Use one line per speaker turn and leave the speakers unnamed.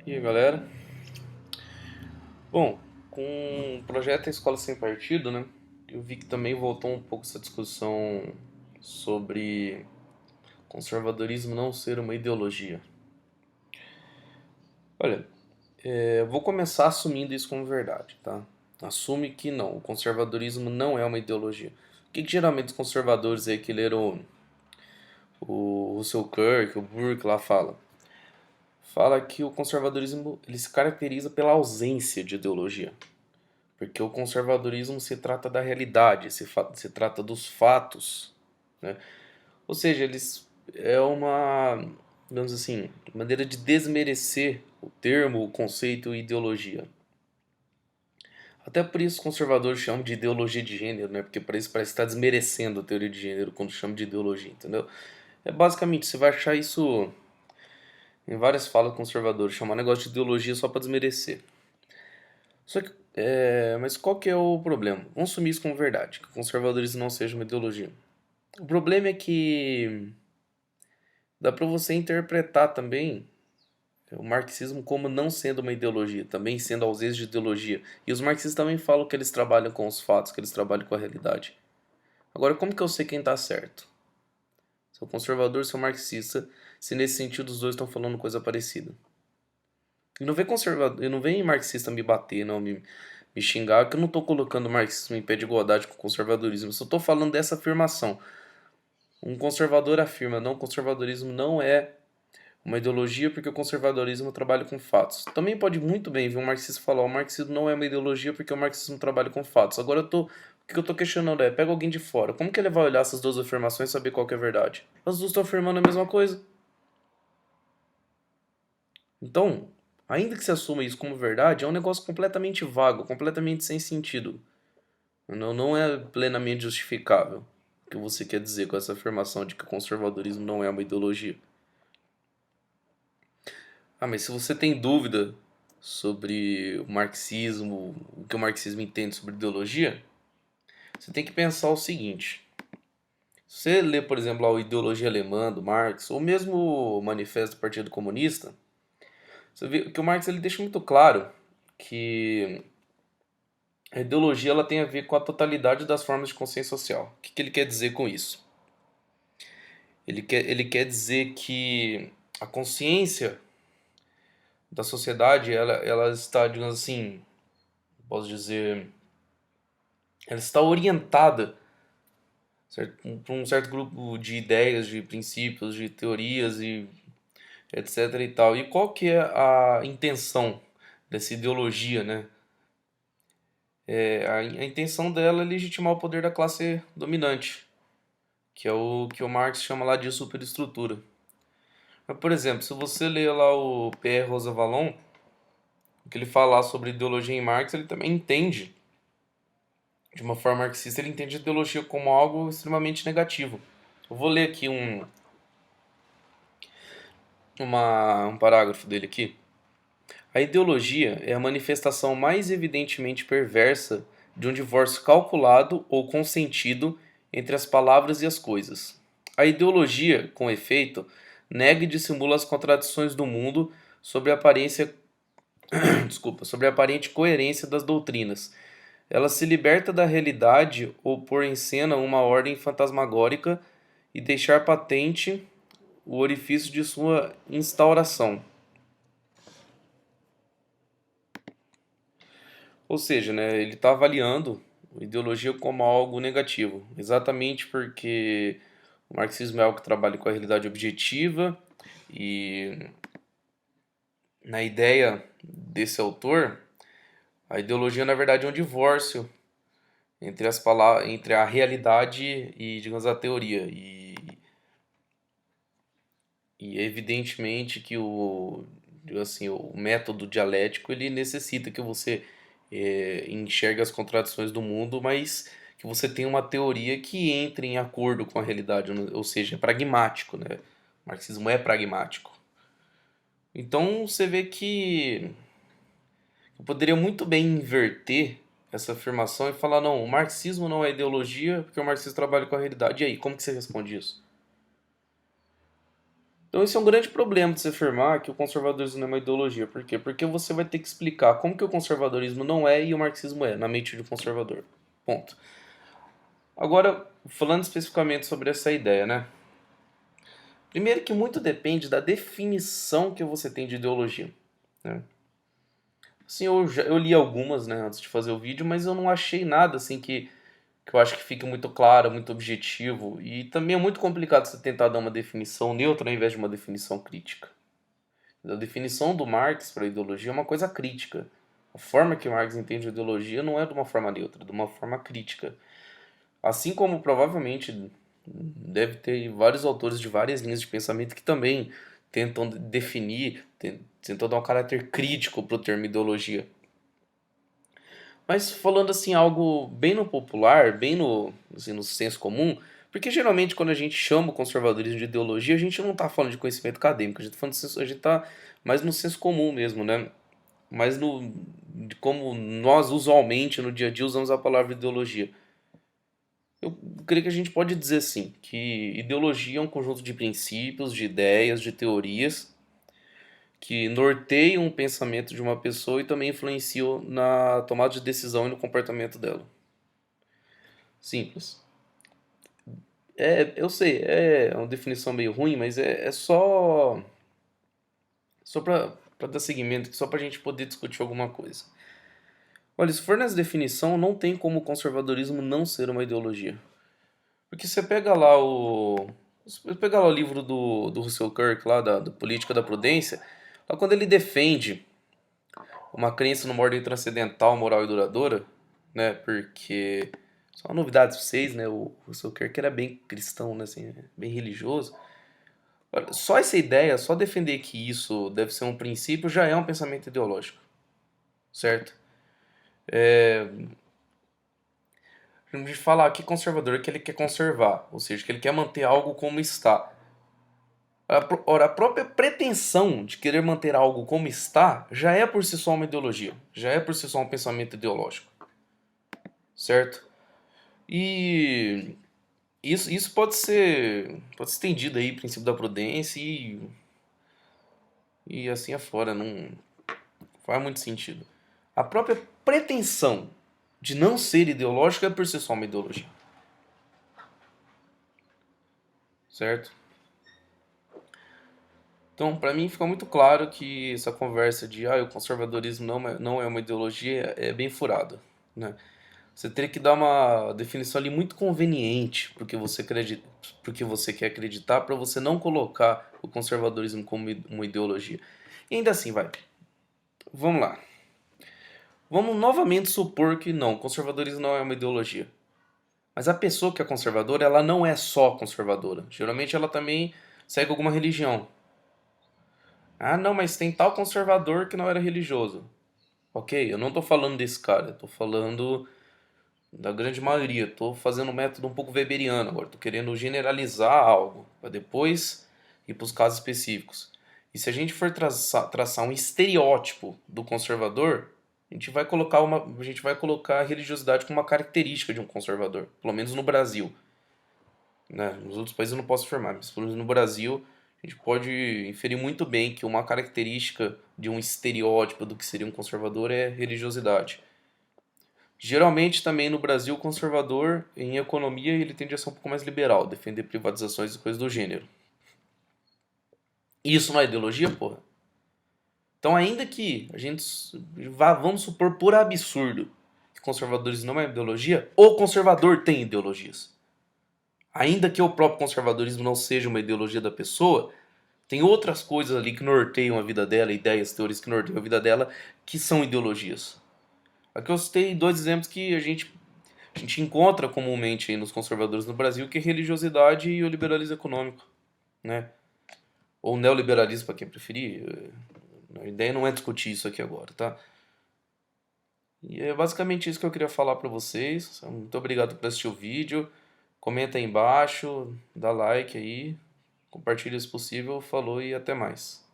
E aí, galera? Bom, com o projeto Escola Sem Partido, né? Eu vi que também voltou um pouco essa discussão sobre conservadorismo não ser uma ideologia. Olha, eu vou começar assumindo isso como verdade, tá? Assume que não, o conservadorismo não é uma ideologia. O que geralmente os conservadores aí que leram o Russell Kirk, o Burke lá fala que o conservadorismo ele se caracteriza pela ausência de ideologia. Porque o conservadorismo se trata da realidade, se trata dos fatos, né? Ou seja, eles é uma, digamos assim, maneira de desmerecer o termo, o conceito e ideologia. Até por isso os conservadores chamam de ideologia de gênero, né? Porque para isso parece estar desmerecendo a teoria de gênero quando chama de ideologia, entendeu? É basicamente, você vai achar isso em várias falas conservadoras, chamar negócio de ideologia só para desmerecer. Só que, mas qual que é o problema? Vamos assumir isso como verdade, que o conservadorismo não seja uma ideologia. O problema é que dá para você interpretar também o marxismo como não sendo uma ideologia, também sendo ausência de ideologia. E os marxistas também falam que eles trabalham com os fatos, que eles trabalham com a realidade. Agora, como que eu sei quem está certo? Se eu conservador, se eu marxista, se nesse sentido os dois estão falando coisa parecida. E não vem conservador, e não vem marxista me bater, não, me xingar, que eu não estou colocando o marxismo em pé de igualdade com o conservadorismo. Eu só estou falando dessa afirmação. Um conservador afirma, não, o conservadorismo não é uma ideologia porque o conservadorismo trabalha com fatos. Também pode muito bem vir um marxista falar, o marxismo não é uma ideologia porque o marxismo trabalha com fatos. Agora o que eu estou questionando é, pega alguém de fora, como que ele vai olhar essas duas afirmações e saber qual que é a verdade? As duas estão afirmando a mesma coisa. Então, ainda que se assuma isso como verdade, é um negócio completamente vago, completamente sem sentido. Não é plenamente justificável o que você quer dizer com essa afirmação de que o conservadorismo não é uma ideologia. Ah, mas se você tem dúvida sobre o marxismo, o que o marxismo entende sobre ideologia, você tem que pensar o seguinte. Se você lê, por exemplo, a Ideologia Alemã do Marx, ou mesmo o Manifesto do Partido Comunista, você vê que o Marx ele deixa muito claro que a ideologia ela tem a ver com a totalidade das formas de consciência social. O que ele quer dizer com isso? Ele quer dizer que a consciência da sociedade ela está, digamos assim, posso dizer, ela está orientada para um certo grupo de ideias, de princípios, de teorias e etc e tal. E qual que é a intenção dessa ideologia, né? A intenção dela é legitimar o poder da classe dominante, que é o que o Marx chama lá de superestrutura. Mas, por exemplo, se você ler lá o Pierre Rosanvallon, o que ele fala sobre ideologia em Marx, ele também entende, de uma forma marxista, ele entende a ideologia como algo extremamente negativo. Eu vou ler aqui um parágrafo dele aqui. A ideologia é a manifestação mais evidentemente perversa de um divórcio calculado ou consentido entre as palavras e as coisas. A ideologia, com efeito, nega e dissimula as contradições do mundo sobre a aparência, sobre a aparente coerência das doutrinas. Ela se liberta da realidade ou pôr em cena uma ordem fantasmagórica e deixar patente o orifício de sua instauração. Ou seja, né, ele está avaliando a ideologia como algo negativo, exatamente porque o marxismo é algo que trabalha com a realidade objetiva e na ideia desse autor, a ideologia na verdade é um divórcio entre as palavras, entre a realidade e, digamos, a teoria. E evidentemente que assim, o método dialético ele necessita que você enxergue as contradições do mundo, mas que você tenha uma teoria que entre em acordo com a realidade, ou seja, é pragmático, né? O marxismo é pragmático. Então você vê que eu poderia muito bem inverter essa afirmação e falar, não, o marxismo não é ideologia porque o marxismo trabalha com a realidade. E aí, como que você responde isso? Então esse é um grande problema de se afirmar que o conservadorismo não é uma ideologia. Por quê? Porque você vai ter que explicar como que o conservadorismo não é e o marxismo é, na mente de um conservador. Ponto. Agora, falando especificamente sobre essa ideia, né? Primeiro que muito depende da definição que você tem de ideologia, né? Assim, eu li algumas, né, antes de fazer o vídeo, mas eu não achei nada assim que eu acho que fique muito claro, muito objetivo. E também é muito complicado você tentar dar uma definição neutra ao invés de uma definição crítica. A definição do Marx para a ideologia é uma coisa crítica. A forma que Marx entende a ideologia não é de uma forma neutra, é de uma forma crítica. Assim como provavelmente deve ter vários autores de várias linhas de pensamento que também tentam definir, tentam dar um caráter crítico para o termo ideologia. Mas falando assim algo bem no popular, bem no, assim, no senso comum, porque geralmente quando a gente chama o conservadorismo de ideologia, a gente não está falando de conhecimento acadêmico, a gente está falando a gente tá mais no senso comum mesmo, né? Mais no de como nós usualmente no dia a dia usamos a palavra ideologia. Eu creio que a gente pode dizer assim, que ideologia é um conjunto de princípios, de ideias, de teorias que norteiam o pensamento de uma pessoa e também influenciam na tomada de decisão e no comportamento dela. Simples. Eu sei, é uma definição meio ruim, mas é só para dar seguimento, só para a gente poder discutir alguma coisa. Olha, se for nessa definição, não tem como o conservadorismo não ser uma ideologia. Porque você pega lá o livro do Russell Kirk, lá da Política da Prudência, lá quando ele defende uma crença numa ordem transcendental, moral e duradoura, né? Porque, só uma novidade para vocês, né? O Russell Kirk era bem cristão, né? Assim, bem religioso. Olha, só essa ideia, só defender que isso deve ser um princípio, já é um pensamento ideológico, certo? A gente fala que conservador que ele quer conservar, ou seja, que ele quer manter algo como está. Ora, a própria pretensão de querer manter algo como está já é por si só uma ideologia, já é por si só um pensamento ideológico, certo? E isso pode ser estendido aí, princípio da prudência e assim afora, não faz muito sentido. A própria pretensão de não ser ideológico é por si só uma ideologia, certo? Então, para mim fica muito claro que essa conversa de o conservadorismo não é uma ideologia é bem furada, né? Você teria que dar uma definição ali muito conveniente porque você quer acreditar, para você não colocar o conservadorismo como uma ideologia. E ainda assim, vai. Vamos lá. Vamos novamente supor que não, o conservadorismo não é uma ideologia. Mas a pessoa que é conservadora, ela não é só conservadora. Geralmente ela também segue alguma religião. Ah, não, mas tem tal conservador que não era religioso. Ok, eu não tô falando desse cara, eu tô falando da grande maioria. Estou fazendo um método um pouco weberiano agora. Estou querendo generalizar algo para depois ir para os casos específicos. E se a gente for traçar um estereótipo do conservador, a gente vai colocar a religiosidade como uma característica de um conservador, pelo menos no Brasil, né? Nos outros países eu não posso afirmar, mas pelo menos no Brasil a gente pode inferir muito bem que uma característica de um estereótipo do que seria um conservador é religiosidade. Geralmente também no Brasil o conservador em economia ele tende a ser um pouco mais liberal, defender privatizações e coisas do gênero. E isso não é ideologia, porra? Então ainda que a gente vamos supor por absurdo que conservadores não é ideologia, o conservador tem ideologias. Ainda que o próprio conservadorismo não seja uma ideologia da pessoa, tem outras coisas ali que norteiam a vida dela, ideias, teorias que norteiam a vida dela, que são ideologias. Aqui eu citei dois exemplos que a gente encontra comumente aí nos conservadores no Brasil, que é religiosidade e o liberalismo econômico, né? Ou neoliberalismo, para quem preferir. A ideia não é discutir isso aqui agora, tá? E é basicamente isso que eu queria falar para vocês. Muito obrigado por assistir o vídeo. Comenta aí embaixo, dá like aí, compartilha se possível. Falou e até mais.